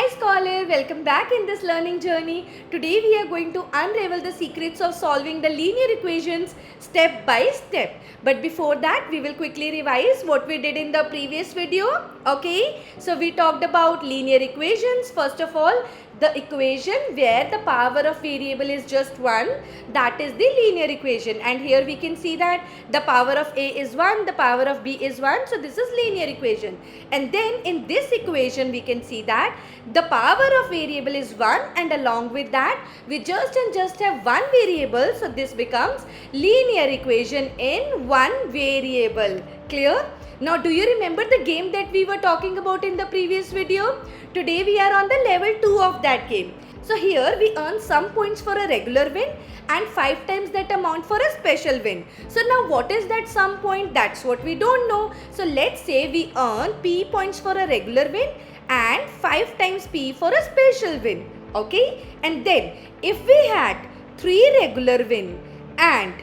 Hi scholar, welcome back in this learning journey. Today we are going to unravel the secrets of solving the linear equations step by step. But before that, we will quickly revise what we did in the previous video. Okay, so we talked about linear equations. First of all, the equation where the power of variable is just 1, that is the linear equation. And here we can see that the power of A is 1, the power of B is 1. So this is linear equation. And then in this equation we can see that the power of variable is 1, and along with that we just have one variable. So this becomes linear equation in one variable. Clear? Now do you remember the game that we were talking about in the previous video? Today we are on the level 2 of that game. So here we earn some points for a regular win and 5 times that amount for a special win. So now what is that sum point? That's what we don't know. So let's say we earn P points for a regular win and 5 times P for a special win. Okay? And then if we had 3 regular win and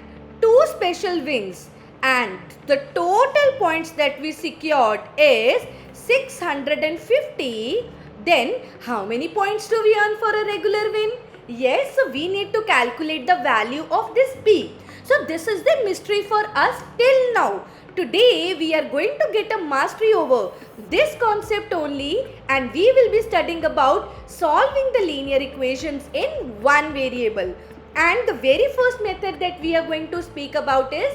2 special wins and the total points that we secured is 650, then how many points do we earn for a regular win? Yes, so we need to calculate the value of this P. So this is the mystery for us till now. Today we are going to get a mastery over this concept only, and we will be studying about solving the linear equations in one variable. And the very first method that we are going to speak about is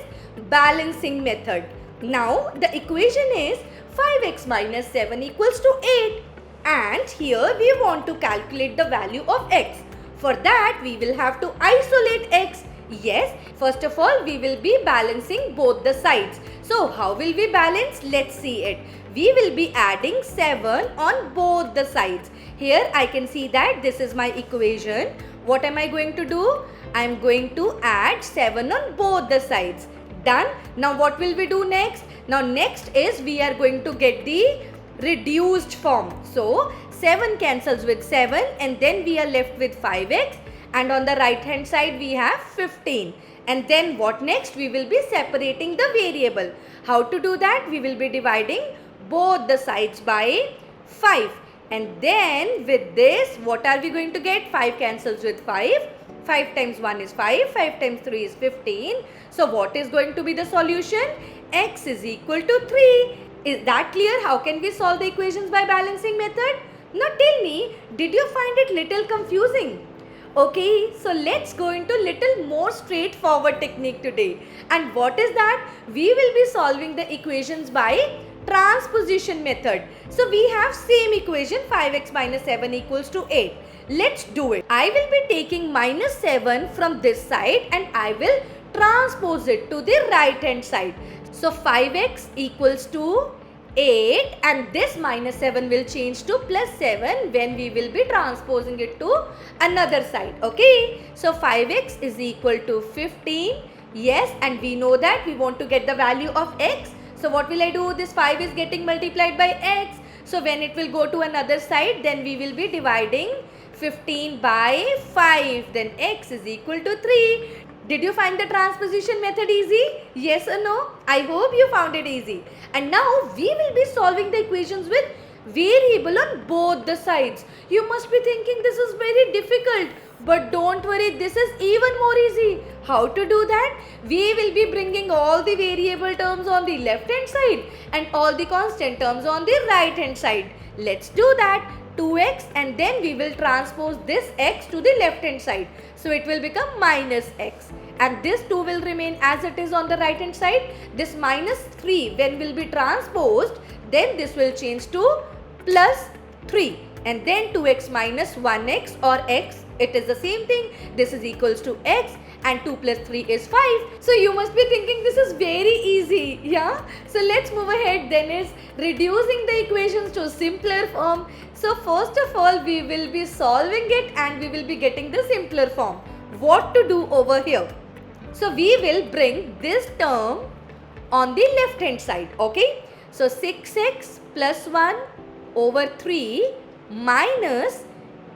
balancing method. Now the equation is 5x minus 7 equals to 8, and here we want to calculate the value of x. For that we will have to isolate x. Yes, first of all we will be balancing both the sides. So how will we balance? Let's see it. We will be adding 7 on both the sides. Here I can see that this is my equation. What am I going to do? I am going to add 7 on both the sides. Done. Now what will we do next? Now next is we are going to get the reduced form. So 7 cancels with 7 and then we are left with 5x, and on the right hand side we have 15. And then what next? We will be separating the variable. How to do that? We will be dividing both the sides by 5. And then with this, what are we going to get? 5 cancels with 5. 5 times 1 is 5. 5 times 3 is 15. So what is going to be the solution? X is equal to 3. Is that clear? How can we solve the equations by balancing method? Now tell me, did you find it little confusing? Okay, so let's go into little more straightforward technique today. And what is that? We will be solving the equations by transposition method. So we have same equation, 5x minus 7 equals to 8. Let's do it. I will be taking minus 7 from this side and I will transpose it to the right hand side. So 5x equals to 8, and this minus 7 will change to plus 7 when we will be transposing it to another side. Okay, so 5x is equal to 15. Yes, and we know that we want to get the value of x. So what will I do? This 5 is getting multiplied by x. So when it will go to another side, then we will be dividing 15 by 5. Then x is equal to 3. Did you find the transposition method easy? Yes or no? I hope you found it easy. And now we will be solving the equations with variable on both the sides. You must be thinking this is very difficult. But don't worry, this is even more easy. How to do that? We will be bringing all the variable terms on the left hand side and all the constant terms on the right hand side. Let's do that. 2x, and then we will transpose this x to the left hand side. So it will become minus x. And this 2 will remain as it is on the right hand side. This minus 3 when will be transposed, then this will change to plus 3. And then 2x minus 1x or x, it is the same thing. This is equals to x, and 2 plus 3 is 5. So you must be thinking this is very easy. Yeah. So let's move ahead. Then is reducing the equations to simpler form. So first of all we will be solving it and we will be getting the simpler form. What to do over here? So we will bring this term on the left hand side. Okay. So 6x plus 1 over 3 minus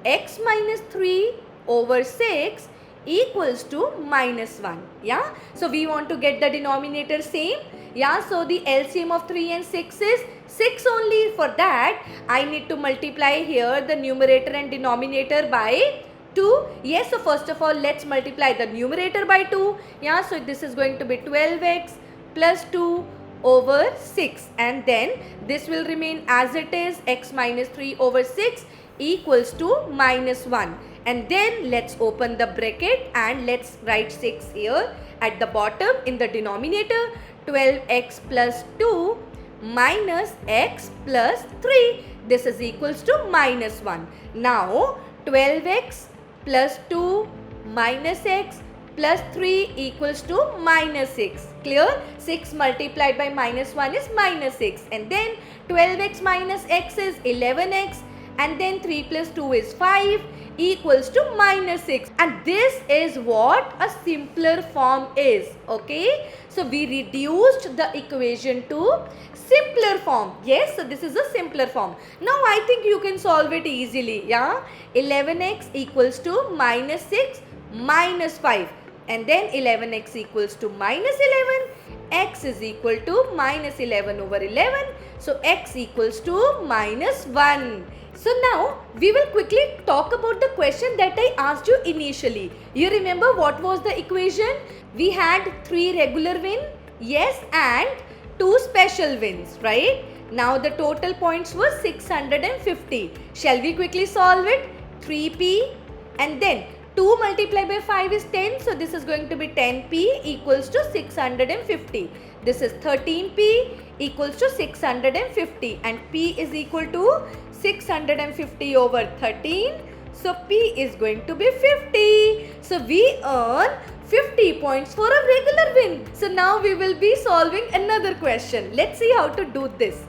x minus 3 over 6 equals to minus 1. Yeah. So we want to get the denominator same. Yeah. So the LCM of 3 and 6 is 6 only. for that, I need to multiply here the numerator and denominator by 2. Yes, so first of all, let's multiply the numerator by 2. Yeah, so this is going to be 12x plus 2 over 6, and then this will remain as it is, x minus 3 over 6 equals to minus 1. And then let's open the bracket and let's write 6 here at the bottom in the denominator. 12x plus 2 minus x plus 3. This is equals to minus 1. Now 12x plus 2 minus x plus 3 equals to minus 6. Clear? 6 multiplied by minus 1 is minus 6. And then 12x minus x is 11x. And then 3 plus 2 is 5 equals to minus 6. And this is what a simpler form is. Okay. So we reduced the equation to simpler form. Yes, so this is a simpler form. Now I think you can solve it easily. Yeah. 11x equals to minus 6 minus 5. And then 11x equals to minus 11. X is equal to minus 11 over 11. So x equals to minus 1. So now we will quickly talk about the question that I asked you initially. You remember what was the equation? We had 3 regular wins, yes, and 2 special wins, right? Now the total points were 650. Shall we quickly solve it? 3p and then 2 multiplied by 5 is 10. So this is going to be 10p equals to 650. This is 13p equals to 650 and p is equal to 650 over 13. So p is going to be 50. So we earn 50 points for a regular win. So now we will be solving another question. Let's see how to do this.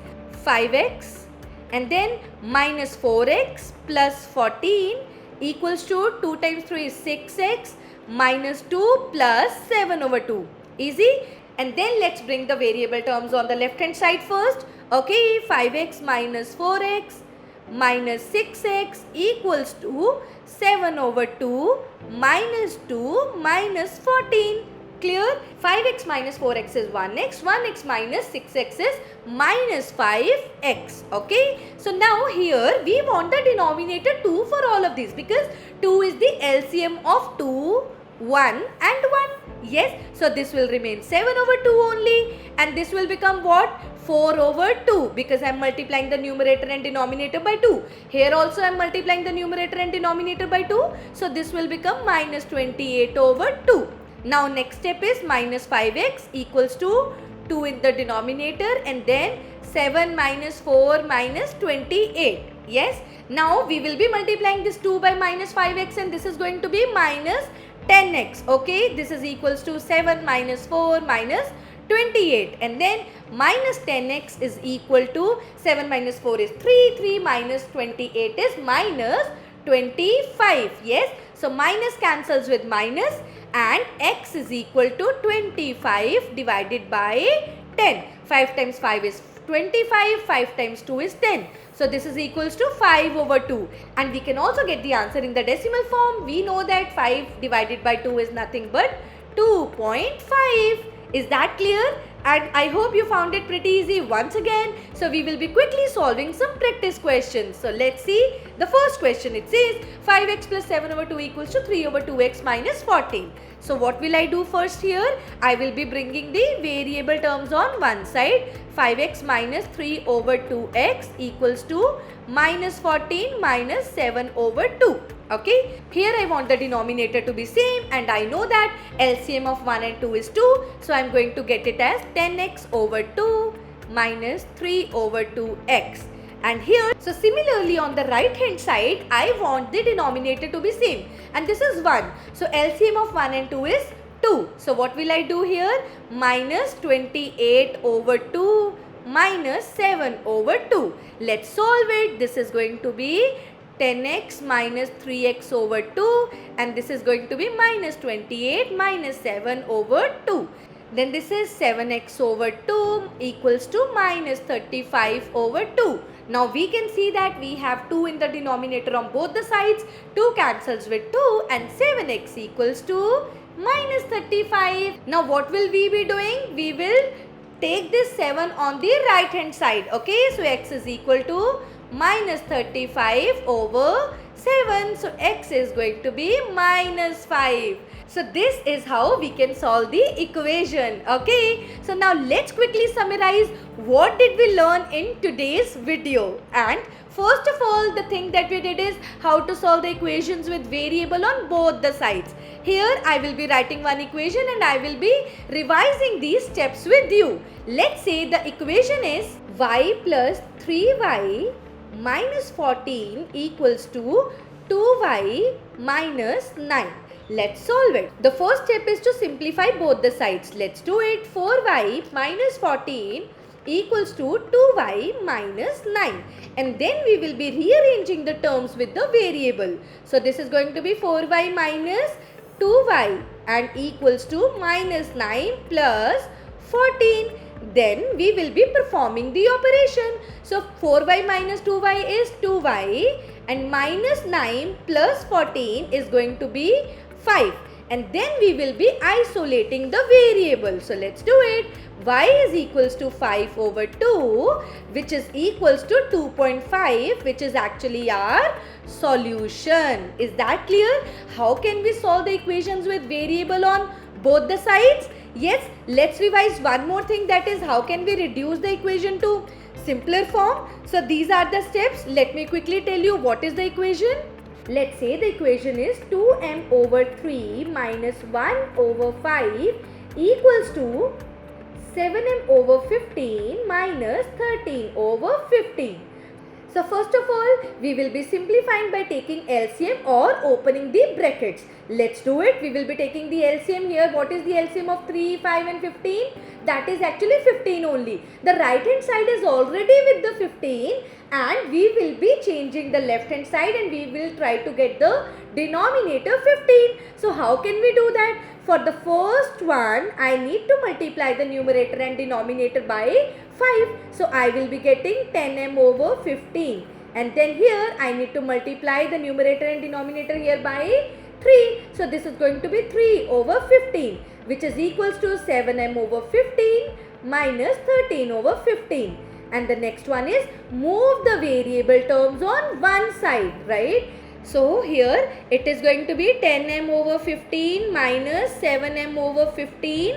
5x and then minus 4x plus 14 equals to 2 times 3 is 6x minus 2 plus 7 over 2. Easy? And then let's bring the variable terms on the left hand side first. Okay, 5x minus 4x minus 6x equals to 7 over 2 minus 2 minus 14. Clear? 5x minus 4x is 1x. 1x minus 6x is minus 5x. Okay. So now here we want the denominator 2 for all of these because 2 is the LCM of 2, 1 and 1. Yes. So this will remain 7 over 2 only and this will become what? 4 over 2 because I am multiplying the numerator and denominator by 2. Here also I am multiplying the numerator and denominator by 2. So this will become minus 28 over 2. Now next step is minus 5x equals to 2 in the denominator and then 7 minus 4 minus 28. Yes. Now we will be multiplying this 2 by minus 5x and this is going to be minus 10x. Okay. This is equals to 7 minus 4 minus 28 and then minus 10x is equal to 7 minus 4 is 3. 3 minus 28 is minus 25. Yes. So minus cancels with minus and x is equal to 25 divided by 10. 5 times 5 is 25. 5 times 2 is 10. So this is equals to 5 over 2. And we can also get the answer in the decimal form. We know that 5 divided by 2 is nothing but 2.5. Is that clear? And I hope you found it pretty easy once again. So we will be quickly solving some practice questions. So let's see. The first question, it says 5x plus 7 over 2 equals to 3 over 2x minus 14. So what will I do first here? I will be bringing the variable terms on one side. 5x minus 3 over 2x equals to minus 14 minus 7 over 2. Okay, here I want the denominator to be same and I know that LCM of 1 and 2 is 2. So I am going to get it as 10x over 2 minus 3 over 2x. And here, so similarly on the right hand side, I want the denominator to be same and this is 1. So LCM of 1 and 2 is 2. So what will I do here? Minus 28 over 2 minus 7 over 2. Let's solve it. This is going to be 10x minus 3x over 2 and this is going to be minus 28 minus 7 over 2. Then this is 7x over 2 equals to minus 35 over 2. Now we can see that we have 2 in the denominator on both the sides. 2 cancels with 2 and 7x equals to minus 35. Now what will we be doing? We will take this 7 on the right hand side. Okay, so x is equal to minus 35 over 7. So x is going to be minus 5. So this is how we can solve the equation. Okay, so now let's quickly summarize what did we learn in today's video. And first of all, the thing that we did is how to solve the equations with variable on both the sides. Here I will be writing one equation and I will be revising these steps with you. Let's say the equation is y plus 3y minus 14 equals to 2y minus 9. Let's solve it. The first step is to simplify both the sides. Let's do it. 4y minus 14 equals to 2y minus 9. And then we will be rearranging the terms with the variable. So this is going to be 4y minus 2y and equals to minus 9 plus 14. Then we will be performing the operation. So 4y minus 2y is 2y and minus 9 plus 14 is going to be 5. And then we will be isolating the variable. So let's do it. Y is equals to 5 over 2, which is equals to 2.5, which is actually our solution. Is that clear? How can we solve the equations with variable on both the sides? Yes, let's revise one more thing, that is how can we reduce the equation to simpler form. So these are the steps. Let me quickly tell you what is the equation. Let's say the equation is 2m over 3 minus 1 over 5 equals to 7m over 15 minus 13 over 15. So first of all, we will be simplifying by taking LCM or opening the brackets. Let's do it. We will be taking the LCM here. What is the LCM of 3, 5 and 15? That is actually 15 only. The right hand side is already with the 15 and we will be changing the left hand side and we will try to get the denominator 15. So how can we do that? For the first one, I need to multiply the numerator and denominator by 5. So I will be getting 10m over 15. And then here I need to multiply the numerator and denominator here by 3. So this is going to be 3 over 15, which is equals to 7m over 15 minus 13 over 15. And the next one is move the variable terms on one side, right? So here it is going to be 10m over 15 minus 7m over 15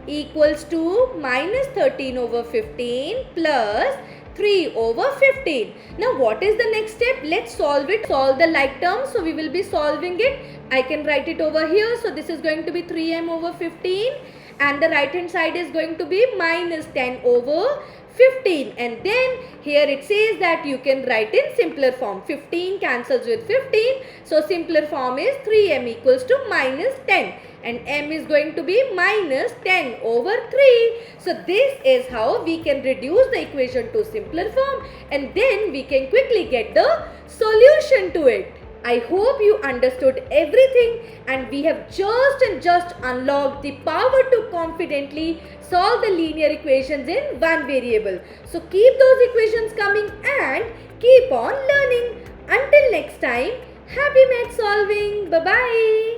equals to minus 13 over 15 plus 3 over 15. Now what is the next step? Let's solve it. Solve the like terms. So we will be solving it. I can write it over here. So this is going to be 3m over 15 and the right hand side is going to be minus 10 over 15, and then here it says that you can write in simpler form. 15 cancels with 15, so simpler form is 3m equals to minus 10 and m is going to be minus 10 over 3. So this is how we can reduce the equation to simpler form and then we can quickly get the solution to it. I hope you understood everything and we have just unlocked the power to confidently solve the linear equations in one variable. So keep those equations coming and keep on learning. Until next time, happy math solving. Bye-bye.